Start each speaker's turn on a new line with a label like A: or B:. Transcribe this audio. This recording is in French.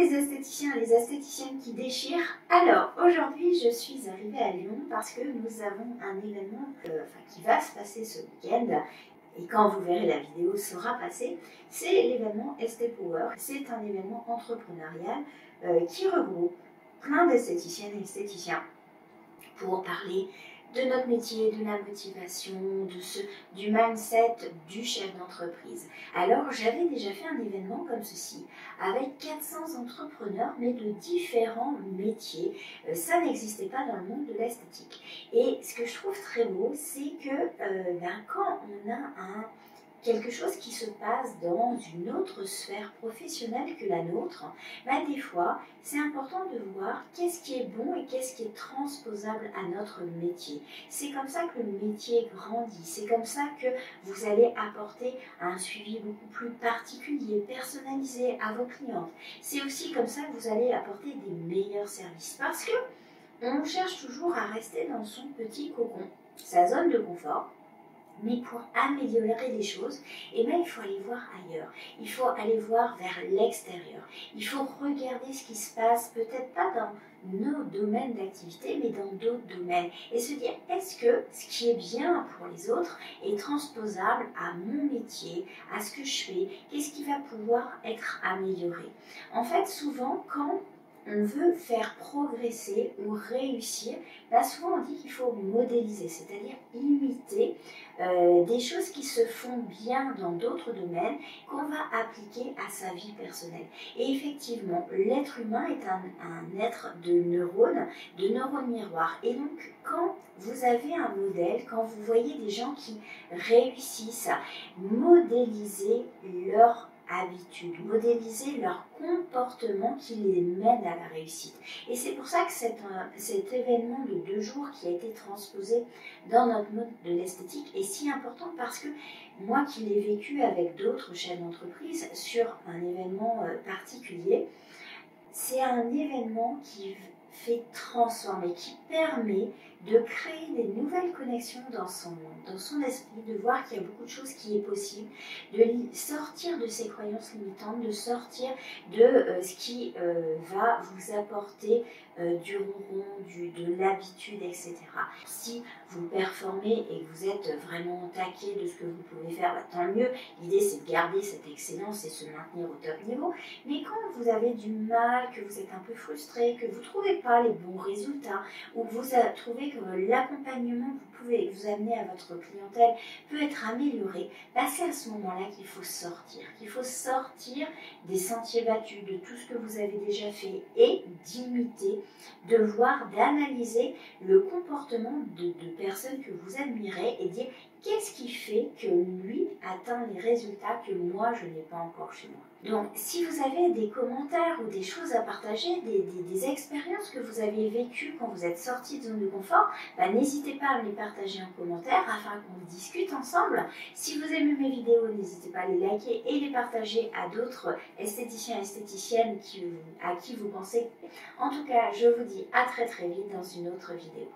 A: les esthéticiens et les esthéticiennes qui déchirent. Alors aujourd'hui je suis arrivée à Lyon parce que nous avons un événement qui va se passer ce week-end. Et quand vous verrez la vidéo sera passée, c'est l'événement ST Power. C'est un événement entrepreneurial qui regroupe plein d'esthéticiennes et esthéticiens pour parler de notre métier, de la motivation, du mindset du chef d'entreprise. Alors j'avais déjà fait un événement comme ceci avec 400 entrepreneurs mais de différents métiers. Ça n'existait pas dans le monde de l'esthétique. Et ce que je trouve très beau, c'est que quand on a quelque chose qui se passe dans une autre sphère professionnelle que la nôtre, des fois, c'est important de voir qu'est-ce qui est bon et qu'est-ce qui est transposable à notre métier. C'est comme ça que le métier grandit, c'est comme ça que vous allez apporter un suivi beaucoup plus particulier, personnalisé à vos clientes. C'est aussi comme ça que vous allez apporter des meilleurs services parce que on cherche toujours à rester dans son petit cocon, sa zone de confort. Mais pour améliorer les choses, il faut aller voir ailleurs. Il faut aller voir vers l'extérieur. Il faut regarder ce qui se passe, peut-être pas dans nos domaines d'activité, mais dans d'autres domaines. Et se dire, est-ce que ce qui est bien pour les autres est transposable à mon métier, à ce que je fais? Qu'est-ce qui va pouvoir être amélioré? En fait, souvent, quand on veut faire progresser ou réussir, souvent on dit qu'il faut modéliser, c'est-à-dire imiter des choses qui se font bien dans d'autres domaines qu'on va appliquer à sa vie personnelle. Et effectivement, l'être humain est un être de neurones miroirs. Et donc, quand vous avez un modèle, quand vous voyez des gens qui réussissent, modéliser leur habitudes, modéliser leur comportement qui les mène à la réussite. Et c'est pour ça que cet événement de 2 jours qui a été transposé dans notre mode de l'esthétique est si important parce que moi qui l'ai vécu avec d'autres chefs d'entreprise sur un événement particulier, c'est un événement qui fait transformer, qui permet de créer des nouvelles connexions dans son esprit, de voir qu'il y a beaucoup de choses qui est possible, de sortir de ses croyances limitantes, de sortir de ce qui va vous apporter du ronron, de l'habitude, etc. Si vous performez et que vous êtes vraiment au taquet de ce que vous pouvez faire, tant mieux. L'idée c'est de garder cette excellence et se maintenir au top niveau. Mais quand vous avez du mal, que vous êtes un peu frustré, que vous ne trouvez pas les bons résultats, ou que vous trouvez que l'accompagnement que vous pouvez vous amener à votre clientèle peut être amélioré, c'est à ce moment-là qu'il faut sortir des sentiers battus, de tout ce que vous avez déjà fait et d'imiter, de voir, d'analyser le comportement de personnes que vous admirez et dire qu'est-ce qui fait que lui atteint les résultats que moi je n'ai pas encore chez moi. Donc si vous avez des commentaires ou des choses à partager, des expériences que vous avez vécues quand vous êtes sorti de zone de confort, n'hésitez pas à me les partager en commentaire afin qu'on discute ensemble. Si vous aimez mes vidéos, n'hésitez pas à les liker et les partager à d'autres esthéticiens et esthéticiennes à qui vous pensez. En tout cas, je vous dis à très vite dans une autre vidéo.